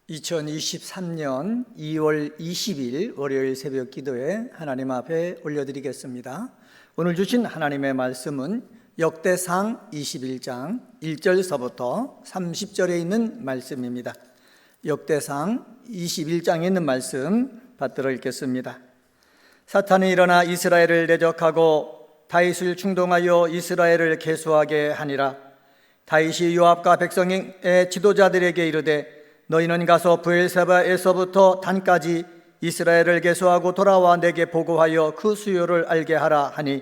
2023년 2월 20일 월요일 새벽 기도에 하나님 앞에 올려드리겠습니다. 오늘 주신 하나님의 말씀은 역대상 21장 1절서부터 30절에 있는 말씀입니다. 역대상 21장에 있는 말씀 받들어 읽겠습니다. 사탄이 일어나 이스라엘을 대적하고 다윗을 충동하여 이스라엘을 계수하게 하니라. 다윗이 요압과 백성의 지도자들에게 이르되 너희는 가서 브엘세바에서부터 단까지 이스라엘을 계수하고 돌아와 내게 보고하여 그 수요를 알게 하라 하니,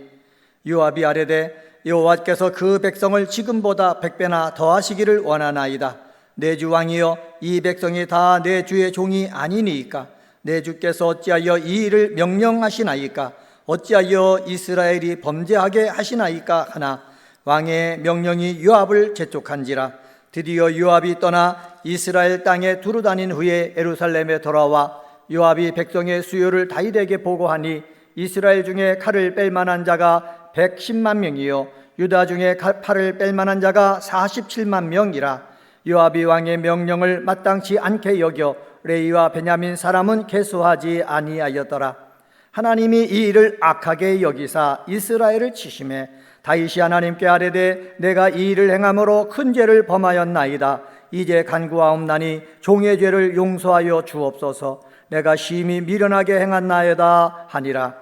요압이 아뢰되 여호와께서 그 백성을 지금보다 100배나 더하시기를 원하나이다. 내 주 왕이여, 이 백성이 다 내 주의 종이 아니니이까 내 주께서 어찌하여 이 일을 명령하시나이까? 어찌하여 이스라엘이 범죄하게 하시나이까 하나, 왕의 명령이 요압을 재촉한지라. 드디어 요압이 떠나 이스라엘 땅에 두루 다닌 후에 예루살렘에 돌아와 요압이 백성의 수요를 다윗에게 보고하니, 이스라엘 중에 칼을 뺄 만한 자가 110만 명이요 유다 중에 칼을 뺄 만한 자가 47만 명이라. 요압이 왕의 명령을 마땅치 않게 여겨 레위와 베냐민 사람은 계수하지 아니하였더라. 하나님이 이 일을 악하게 여기사 이스라엘을 치심해 다윗이 하나님께 아뢰되 내가 이 일을 행함으로 큰 죄를 범하였나이다. 이제 간구하옵나니 종의 죄를 용서하여 주옵소서. 내가 심히 미련하게 행한나이다 하니라.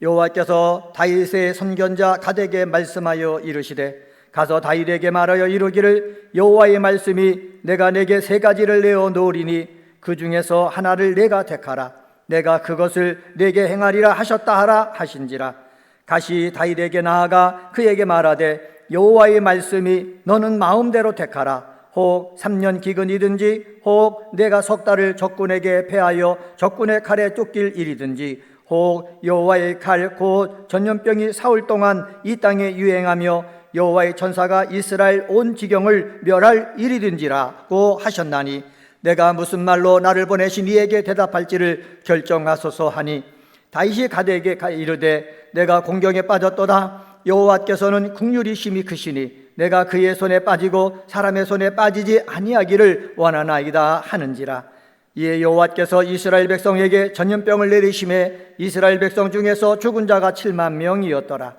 여호와께서 다윗의 선견자 갓에게 말씀하여 이르시되 가서 다윗에게 말하여 이르기를 여호와의 말씀이 내가 내게 3가지를 내어 놓으리니 그 중에서 하나를 내가 택하라. 내가 그것을 내게 행하리라 하셨다 하라 하신지라. 가시 다윗에게 나아가 그에게 말하되 여호와의 말씀이 너는 마음대로 택하라. 혹 3년 기근이든지 혹 내가 10달을 적군에게 패하여 적군의 칼에 쫓길 일이든지 혹 여호와의 칼 곧 전염병이 사흘 동안 이 땅에 유행하며 여호와의 천사가 이스라엘 온 지경을 멸할 일이든지라고 하셨나니 내가 무슨 말로 나를 보내신 이에게 대답할지를 결정하소서 하니, 다윗이 갓에게 이르되 내가 공경에 빠졌도다. 여호와께서는 긍휼이 심히 크시니 내가 그의 손에 빠지고 사람의 손에 빠지지 아니하기를 원하나이다 하는지라. 이에 여호와께서 이스라엘 백성에게 전염병을 내리심에 이스라엘 백성 중에서 죽은 자가 7만 명이었더라.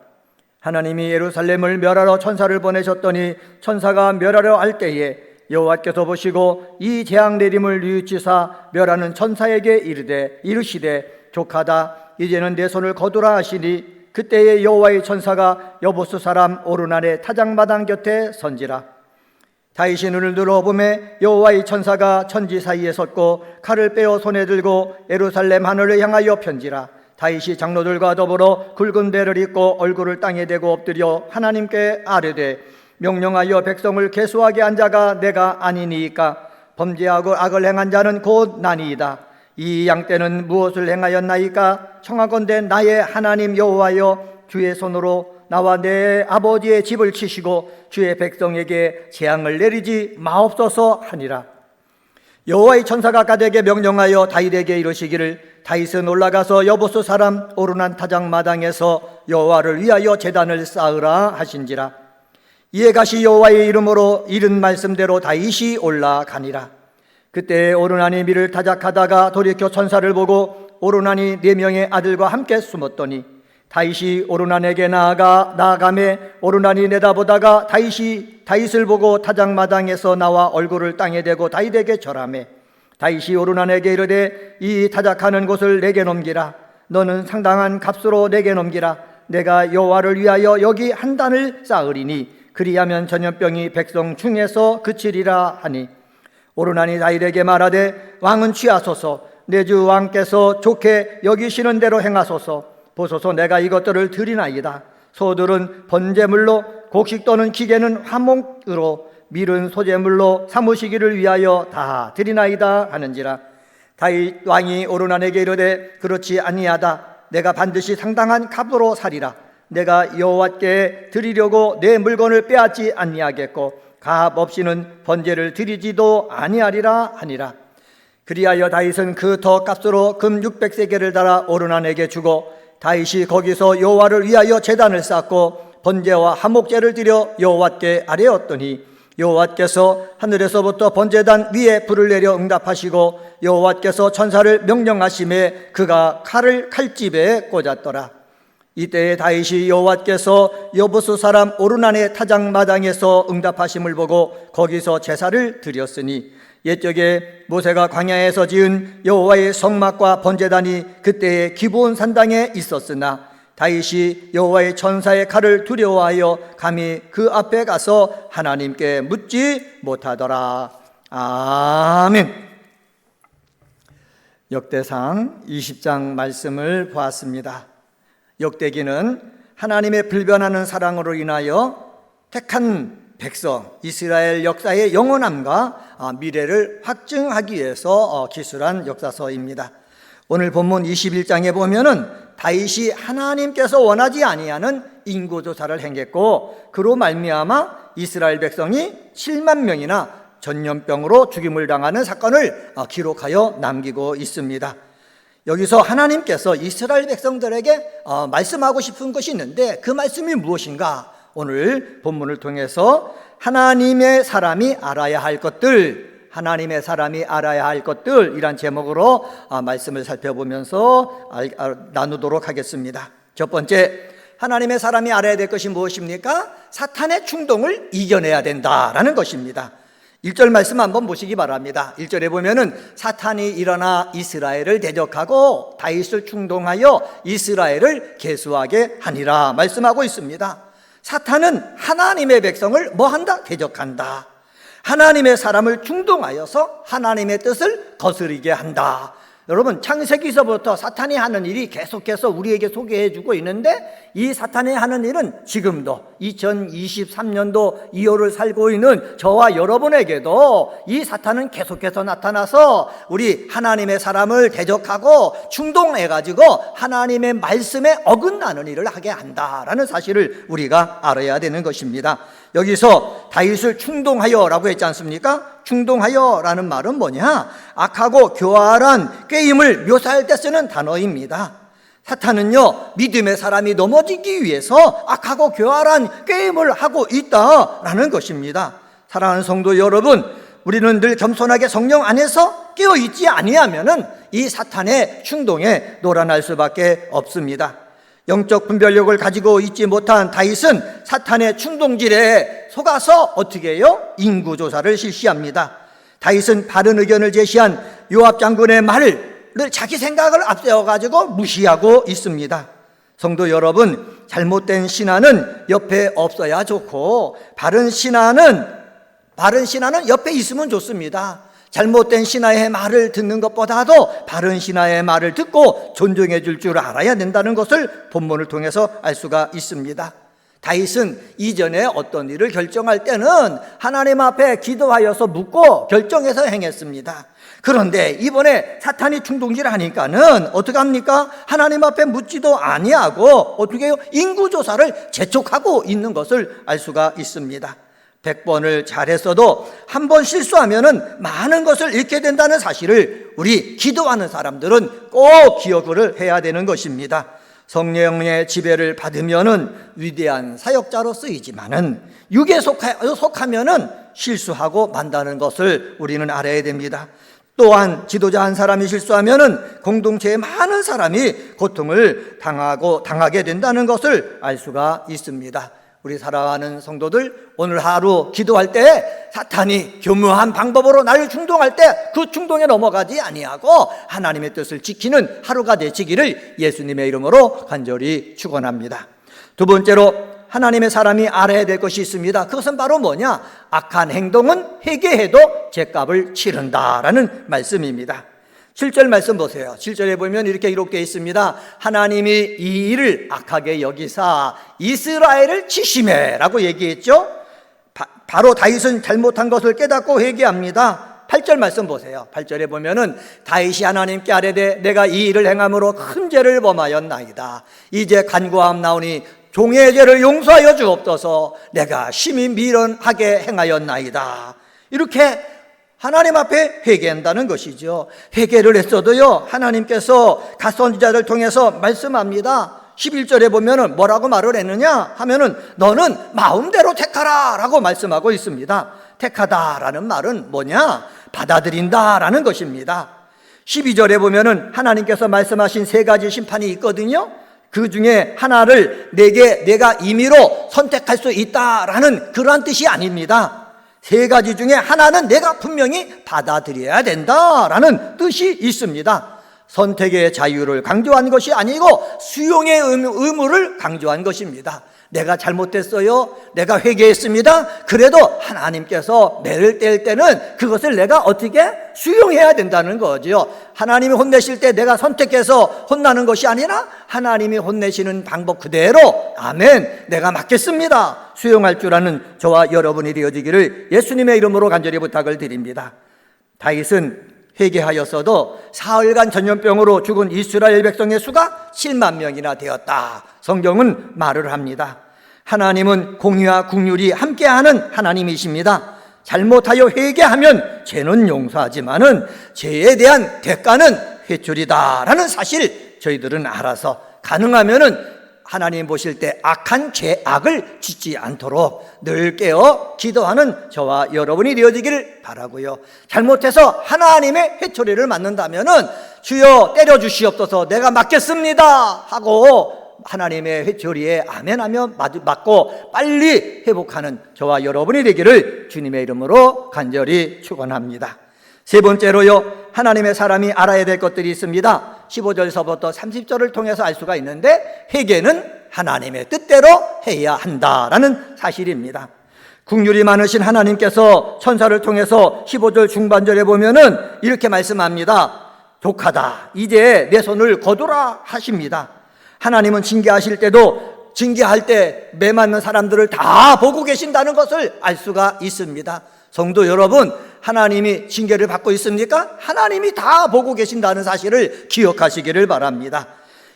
하나님이 예루살렘을 멸하러 천사를 보내셨더니 천사가 멸하려 할 때에 여호와께서 보시고 이 재앙 내림을 뉘우치사 멸하는 천사에게 이르시되 족하다. 이제는 내 손을 거두라 하시니, 그때에 여호와의 천사가 여보스 사람 오르난의 타작마당 곁에 선지라. 다윗이 눈을 들어보매 여호와의 천사가 천지 사이에 섰고 칼을 빼어 손에 들고 예루살렘 하늘을 향하여 편지라. 다윗이 장로들과 더불어 굵은 배를 입고 얼굴을 땅에 대고 엎드려 하나님께 아뢰되 명령하여 백성을 계수하게 한 자가 내가 아니니이까? 범죄하고 악을 행한 자는 곧 나니이다. 이 양떼는 무엇을 행하였나이까? 청하건대 나의 하나님 여호와여, 주의 손으로 나와 내 아버지의 집을 치시고 주의 백성에게 재앙을 내리지 마옵소서 하니라. 여호와의 천사가 갓에게 명령하여 다윗에게 이르시기를 다윗은 올라가서 여보스 사람 오르난 타작마당에서 여호와를 위하여 제단을 쌓으라 하신지라. 이에 가시 여호와의 이름으로 이른 말씀대로 다윗이 올라가니라. 그때 오르난이 밀을 타작하다가 돌이켜 천사를 보고 오르난이 4명의 아들과 함께 숨었더니 다윗이 오르난에게 나아가매 오르난이 내다보다가 다윗을 보고 타작마당에서 나와 얼굴을 땅에 대고 다윗에게 절하매 다윗이 오르난에게 이르되 이 타작하는 곳을 내게 넘기라. 너는 상당한 값으로 내게 넘기라. 내가 여호와를 위하여 여기 한 단을 쌓으리니 그리하면 전염병이 백성 중에서 그치리라 하니, 오르난이 다윗에게 말하되 왕은 취하소서. 내 주 왕께서 좋게 여기시는 대로 행하소서. 보소서, 내가 이것들을 드리나이다. 소들은 번제물로, 곡식 또는 기계는 화목으로, 밀은 소제물로 삼으시기를 위하여 다 드리나이다 하는지라. 다윗 왕이 오르난에게 이르되 그렇지 아니하다. 내가 반드시 상당한 값으로 사리라. 내가 여호와께 드리려고 내 물건을 빼앗지 아니하겠고 값 없이는 번제를 드리지도 아니하리라 하니라. 그리하여 다윗은 그 더 값으로 금 600세겔을 달아 오르난에게 주고 다윗이 거기서 여호와를 위하여 제단을 쌓고 번제와 화목제를 드려 여호와께 아뢰었더니 여호와께서 하늘에서부터 번제단 위에 불을 내려 응답하시고 여호와께서 천사를 명령하심에 그가 칼을 칼집에 꽂았더라. 이때에 다윗이 여호와께서 여부수 사람 오르난의 타작마당에서 응답하심을 보고 거기서 제사를 드렸으니 옛적에 모세가 광야에서 지은 여호와의 성막과 번제단이 그때의 기브온 산당에 있었으나 다윗이 여호와의 천사의 칼을 두려워하여 감히 그 앞에 가서 하나님께 묻지 못하더라. 아멘. 역대상 20장 말씀을 보았습니다. 역대기는 하나님의 불변하는 사랑으로 인하여 택한 백성 이스라엘 역사의 영원함과 미래를 확증하기 위해서 기술한 역사서입니다. 오늘 본문 21장에 보면은 다윗이 하나님께서 원하지 아니하는 인구조사를 행했고 그로 말미암아 이스라엘 백성이 7만 명이나 전염병으로 죽임을 당하는 사건을 기록하여 남기고 있습니다. 여기서 하나님께서 이스라엘 백성들에게 말씀하고 싶은 것이 있는데 그 말씀이 무엇인가? 오늘 본문을 통해서 하나님의 사람이 알아야 할 것들, 하나님의 사람이 알아야 할 것들이란 제목으로 말씀을 살펴보면서 나누도록 하겠습니다. 첫 번째, 하나님의 사람이 알아야 될 것이 무엇입니까? 사탄의 충동을 이겨내야 된다라는 것입니다. 1절 말씀 한번 보시기 바랍니다. 1절에 보면은 사탄이 일어나 이스라엘을 대적하고 다윗을 충동하여 이스라엘을 계수하게 하니라 말씀하고 있습니다. 사탄은 하나님의 백성을 뭐한다? 대적한다. 하나님의 사람을 충동하여서 하나님의 뜻을 거스르게 한다. 여러분, 창세기서부터 사탄이 하는 일이 계속해서 우리에게 소개해주고 있는데 이 사탄이 하는 일은 지금도 2023년도 2월을 살고 있는 저와 여러분에게도 이 사탄은 계속해서 나타나서 우리 하나님의 사람을 대적하고 충동해가지고 하나님의 말씀에 어긋나는 일을 하게 한다라는 사실을 우리가 알아야 되는 것입니다. 여기서 다윗을 충동하여라고 했지 않습니까? 충동하여라는 말은 뭐냐? 악하고 교활한 꾀임을 묘사할 때 쓰는 단어입니다. 사탄은요, 믿음의 사람이 넘어지기 위해서 악하고 교활한 꾀임을 하고 있다라는 것입니다. 사랑하는 성도 여러분, 우리는 늘 겸손하게 성령 안에서 깨어있지 아니하면은 이 사탄의 충동에 놀아날 수밖에 없습니다. 영적 분별력을 가지고 있지 못한 다윗은 사탄의 충동질에 속아서 어떻게 해요? 인구조사를 실시합니다. 다윗은 바른 의견을 제시한 요압 장군의 말을 자기 생각을 앞세워가지고 무시하고 있습니다. 성도 여러분, 잘못된 신하는 옆에 없어야 좋고 바른 신하는 옆에 있으면 좋습니다. 잘못된 신하의 말을 듣는 것보다도 바른 신하의 말을 듣고 존중해 줄 줄 알아야 된다는 것을 본문을 통해서 알 수가 있습니다. 다윗은 이전에 어떤 일을 결정할 때는 하나님 앞에 기도하여서 묻고 결정해서 행했습니다. 그런데 이번에 사탄이 충동질하니까는 어떻게 합니까? 하나님 앞에 묻지도 아니하고 어떻게 해요? 인구조사를 재촉하고 있는 것을 알 수가 있습니다. 100번을 잘했어도 한 번 실수하면은 많은 것을 잃게 된다는 사실을 우리 기도하는 사람들은 꼭 기억을 해야 되는 것입니다. 성령의 지배를 받으면은 위대한 사역자로 쓰이지만은 육에 속하면은 실수하고 만다는 것을 우리는 알아야 됩니다. 또한 지도자 한 사람이 실수하면은 공동체의 많은 사람이 고통을 당하게 된다는 것을 알 수가 있습니다. 우리 사랑하는 성도들, 오늘 하루 기도할 때 사탄이 교묘한 방법으로 나를 충동할 때 그 충동에 넘어가지 아니하고 하나님의 뜻을 지키는 하루가 되시기를 예수님의 이름으로 간절히 축원합니다. 두 번째로 하나님의 사람이 알아야 될 것이 있습니다. 그것은 바로 뭐냐? 악한 행동은 회개해도 죗값을 치른다라는 말씀입니다. 7절 말씀 보세요. 7절에 보면 이렇게 기록되어 있습니다. 하나님이 이 일을 악하게 여기사 이스라엘을 치심해라고 얘기했죠. 바로 다윗은 잘못한 것을 깨닫고 회개합니다. 8절 말씀 보세요. 8절에 보면은 다윗이 하나님께 아뢰되 내가 이 일을 행함으로 큰 죄를 범하였나이다. 이제 간구함나오니 종의 죄를 용서하여 주옵소서. 내가 심히 미련하게 행하였나이다. 이렇게 하나님 앞에 회개한다는 것이죠. 회개를 했어도요, 하나님께서 갓선지자를 통해서 말씀합니다. 11절에 보면은 뭐라고 말을 했느냐 하면은 너는 마음대로 택하라 라고 말씀하고 있습니다. 택하다라는 말은 뭐냐? 받아들인다라는 것입니다. 12절에 보면은 하나님께서 말씀하신 세 가지 심판이 있거든요. 그 중에 하나를 내가 임의로 선택할 수 있다라는 그러한 뜻이 아닙니다. 세 가지 중에 하나는 내가 분명히 받아들여야 된다라는 뜻이 있습니다. 선택의 자유를 강조한 것이 아니고 수용의 의무를 강조한 것입니다. 내가 잘못했어요. 내가 회개했습니다. 그래도 하나님께서 매를 뗄 때는 그것을 내가 어떻게 수용해야 된다는 거죠. 하나님이 혼내실 때 내가 선택해서 혼나는 것이 아니라 하나님이 혼내시는 방법 그대로 아멘, 내가 맡겠습니다, 수용할 줄 아는 저와 여러분이 되어지기를 예수님의 이름으로 간절히 부탁을 드립니다. 다윗은 회개하였어도 사흘간 전염병으로 죽은 이스라엘 백성의 수가 7만 명이나 되었다. 성경은 말을 합니다. 하나님은 공의와 긍휼이 함께하는 하나님이십니다. 잘못하여 회개하면 죄는 용서하지만은 죄에 대한 대가는 회초리다라는 사실 저희들은 알아서 가능하면은 하나님 보실 때 악한 죄악을 짓지 않도록 늘 깨어 기도하는 저와 여러분이 되어지기를 바라고요. 잘못해서 하나님의 회초리를 맞는다면은 주여 때려주시옵소서, 내가 맞겠습니다 하고 하나님의 회초리에 아멘하며 맞고 빨리 회복하는 저와 여러분이 되기를 주님의 이름으로 간절히 축원합니다. 세 번째로요, 하나님의 사람이 알아야 될 것들이 있습니다. 15절서부터 30절을 통해서 알 수가 있는데, 회개는 하나님의 뜻대로 해야 한다라는 사실입니다. 긍휼이 많으신 하나님께서 천사를 통해서 15절 중반절에 보면은 이렇게 말씀합니다. 독하다, 이제 내 손을 거두라 하십니다. 하나님은 징계하실 때도 징계할 때 매 맞는 사람들을 다 보고 계신다는 것을 알 수가 있습니다. 성도 여러분, 하나님이 징계를 받고 있습니까? 하나님이 다 보고 계신다는 사실을 기억하시기를 바랍니다.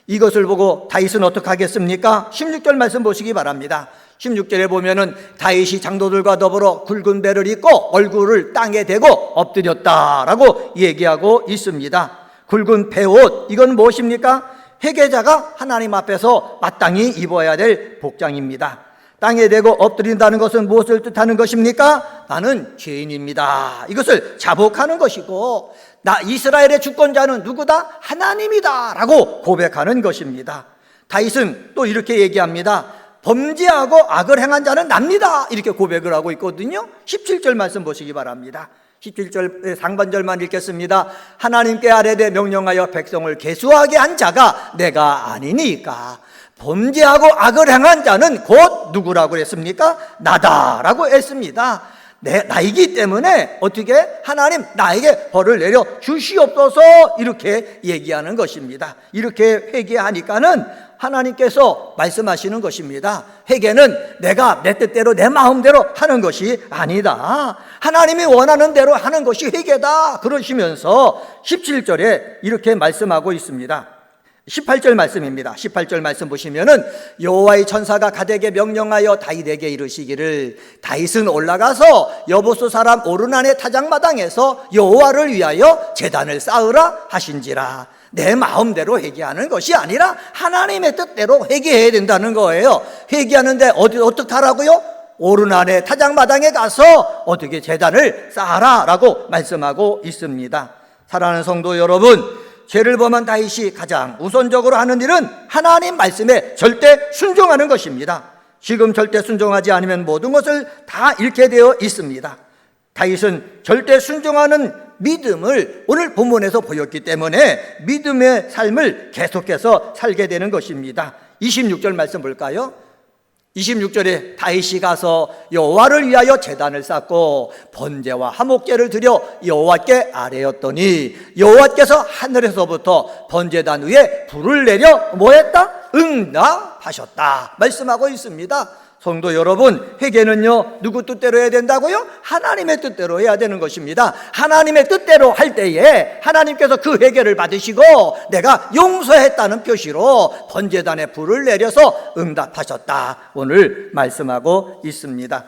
이것을 보고 다윗은 어떻게 하겠습니까? 16절 말씀 보시기 바랍니다. 16절에 보면은 다윗이 장로들과 더불어 굵은 배를 입고 얼굴을 땅에 대고 엎드렸다라고 얘기하고 있습니다. 굵은 배옷, 이건 무엇입니까? 회개자가 하나님 앞에서 마땅히 입어야 될 복장입니다. 땅에 대고 엎드린다는 것은 무엇을 뜻하는 것입니까? 나는 죄인입니다, 이것을 자복하는 것이고, 나 이스라엘의 주권자는 누구다? 하나님이다 라고 고백하는 것입니다. 다윗은 또 이렇게 얘기합니다. 범죄하고 악을 행한 자는 납니다, 이렇게 고백을 하고 있거든요. 17절 말씀 보시기 바랍니다. 17절 상반절만 읽겠습니다. 하나님께 아뢰되 명령하여 백성을 계수하게 한 자가 내가 아니니까. 범죄하고 악을 행한 자는 곧 누구라고 했습니까? 나다라고 했습니다. 나이기 때문에 어떻게 하나님 나에게 벌을 내려 주시옵소서, 이렇게 얘기하는 것입니다. 이렇게 회개하니까는 하나님께서 말씀하시는 것입니다. 회개는 내가 내 뜻대로 내 마음대로 하는 것이 아니다, 하나님이 원하는 대로 하는 것이 회개다, 그러시면서 17절에 이렇게 말씀하고 있습니다. 18절 말씀입니다. 18절 말씀 보시면은 여호와의 천사가 갓에게 명령하여 다윗에게 이르시기를, 다윗은 올라가서 여보스 사람 오르난의 타작마당에서 여호와를 위하여 제단을 쌓으라 하신지라. 내 마음대로 회개하는 것이 아니라 하나님의 뜻대로 회개해야 된다는 거예요. 회개하는데 어떻게 하라고요? 오르난의 타작마당에 가서 어떻게 제단을 쌓아라 라고 말씀하고 있습니다. 사랑하는 성도 여러분, 죄를 범한 다윗이 가장 우선적으로 하는 일은 하나님 말씀에 절대 순종하는 것입니다. 지금 절대 순종하지 않으면 모든 것을 다 잃게 되어 있습니다. 다윗은 절대 순종하는 믿음을 오늘 본문에서 보였기 때문에 믿음의 삶을 계속해서 살게 되는 것입니다. 26절 말씀 볼까요? 26절에 다윗이 가서 여호와를 위하여 제단을 쌓고 번제와 화목제를 드려 여호와께 아뢰었더니 여호와께서 하늘에서부터 번제단 위에 불을 내려 뭐했다? 응답하셨다 말씀하고 있습니다. 성도 여러분, 회개는요 누구 뜻대로 해야 된다고요? 하나님의 뜻대로 해야 되는 것입니다. 하나님의 뜻대로 할 때에 하나님께서 그 회개를 받으시고 내가 용서했다는 표시로 번제단에 불을 내려서 응답하셨다 오늘 말씀하고 있습니다.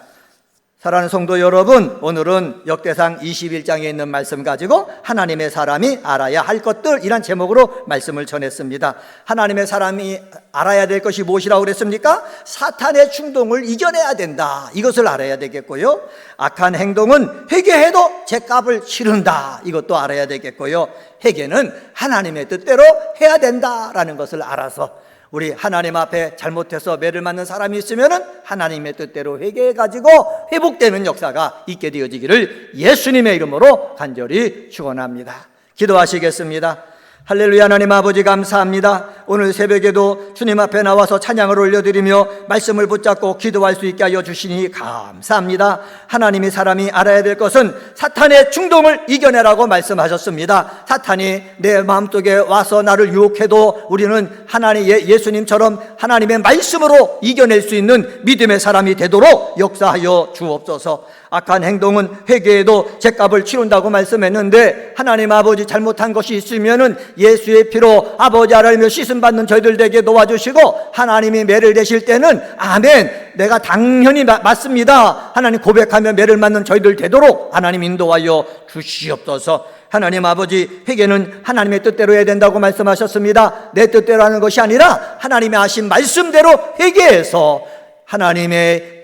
사랑하는 성도 여러분, 오늘은 역대상 21장에 있는 말씀 가지고 하나님의 사람이 알아야 할 것들이란 제목으로 말씀을 전했습니다. 하나님의 사람이 알아야 될 것이 무엇이라고 그랬습니까? 사탄의 충동을 이겨내야 된다, 이것을 알아야 되겠고요. 악한 행동은 회개해도 죗값을 치른다, 이것도 알아야 되겠고요. 회개는 하나님의 뜻대로 해야 된다라는 것을 알아서 우리 하나님 앞에 잘못해서 매를 맞는 사람이 있으면 하나님의 뜻대로 회개해가지고 회복되는 역사가 있게 되어지기를 예수님의 이름으로 간절히 축원합니다. 기도하시겠습니다. 할렐루야. 하나님 아버지 감사합니다. 오늘 새벽에도 주님 앞에 나와서 찬양을 올려드리며 말씀을 붙잡고 기도할 수 있게 하여 주시니 감사합니다. 하나님이 사람이 알아야 될 것은 사탄의 충동을 이겨내라고 말씀하셨습니다. 사탄이 내 마음속에 와서 나를 유혹해도 우리는 하나님 예수님처럼 하나님의 말씀으로 이겨낼 수 있는 믿음의 사람이 되도록 역사하여 주옵소서. 악한 행동은 회개해도 죗값을 치른다고 말씀했는데 하나님 아버지 잘못한 것이 있으면은 예수의 피로 아버지 알며 씻음받는 저희들 되게 도와주시고 하나님이 매를 대실 때는 아멘, 내가 당연히 맞습니다, 하나님 고백하며 매를 맞는 저희들 되도록 하나님 인도하여 주시옵소서. 하나님 아버지, 회개는 하나님의 뜻대로 해야 된다고 말씀하셨습니다. 내 뜻대로 하는 것이 아니라 하나님이 하신 말씀대로 회개해서 하나님의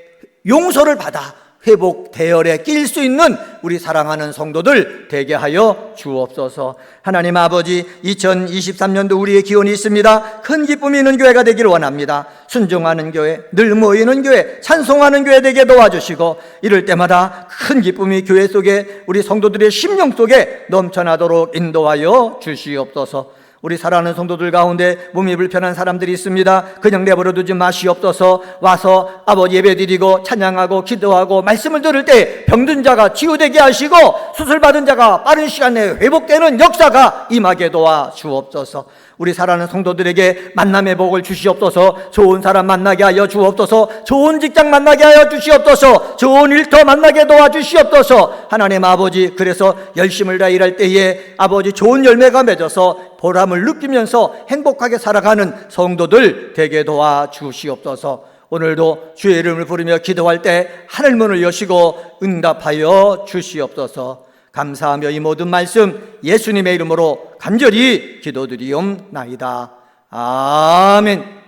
용서를 받아 회복 대열에 낄 수 있는 우리 사랑하는 성도들 되게 하여 주옵소서. 하나님 아버지, 2023년도 우리의 기원이 있습니다. 큰 기쁨이 있는 교회가 되기를 원합니다. 순종하는 교회, 늘 모이는 교회, 찬송하는 교회 되게 도와주시고 이럴 때마다 큰 기쁨이 교회 속에 우리 성도들의 심령 속에 넘쳐나도록 인도하여 주시옵소서. 우리 사랑하는 성도들 가운데 몸이 불편한 사람들이 있습니다. 그냥 내버려 두지 마시옵소서. 와서 아버지 예배드리고 찬양하고 기도하고 말씀을 들을 때 병든 자가 치유되게 하시고 수술받은 자가 빠른 시간 내에 회복되는 역사가 임하게 도와 주옵소서. 우리 사랑하는 성도들에게 만남의 복을 주시옵소서. 좋은 사람 만나게 하여 주옵소서. 좋은 직장 만나게 하여 주시옵소서. 좋은 일터 만나게 도와주시옵소서. 하나님 아버지, 그래서 열심을 다해 일할 때에 아버지 좋은 열매가 맺어서 보람을 느끼면서 행복하게 살아가는 성도들 되게 도와주시옵소서. 오늘도 주의 이름을 부르며 기도할 때 하늘 문을 여시고 응답하여 주시옵소서. 감사하며 이 모든 말씀 예수님의 이름으로 간절히 기도드리옵나이다. 아멘.